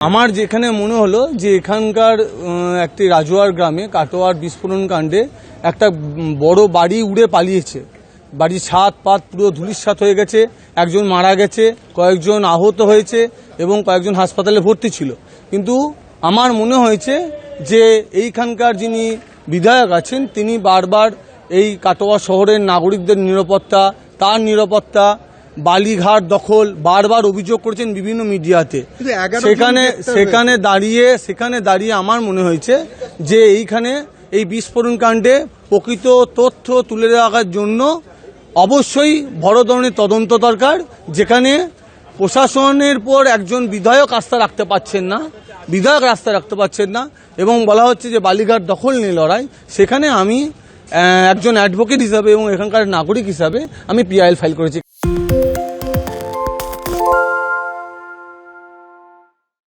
আমার যেখানে মনে হলো যে এখানকার একটি রাজোয়ার গ্রামে কাটোয়ার বিস্ফোরণ কাণ্ডে একটা বড় বাড়ি উড়ে পালিয়েছে। বাড়ির ছাদ পাত পুরো ধূলিসাৎ হয়ে গেছে, একজন মারা গেছে, কয়েকজন আহত হয়েছে এবং কয়েকজন হাসপাতালে ভর্তি ছিল। কিন্তু আমার মনে হয়েছে যে এইখানকার যিনি বিধায়ক আছেন তিনি বারবার এই কাটোয়া শহরের নাগরিকদের নিরাপত্তা, তার নিরাপত্তা, বালিঘাট দখল বারবার অভিযোগ করেছেন বিভিন্ন মিডিয়াতে। সেখানে দাঁড়িয়ে আমার মনে হয়েছে যে এইখানে এই বিস্ফোরণ কাণ্ডে প্রকৃত তথ্য তুলে রাখার জন্য অবশ্যই বড় ধরনের তদন্ত দরকার, যেখানে প্রশাসনের পর একজন বিধায়ক আস্থা রাখতে পারছেন না এবং বলা হচ্ছে যে বালিঘাট দখল নিয়ে লড়াই। সেখানে আমি একজন অ্যাডভোকেট হিসাবে এবং এখানকার নাগরিক হিসাবে আমি পিআইএল ফাইল করেছি।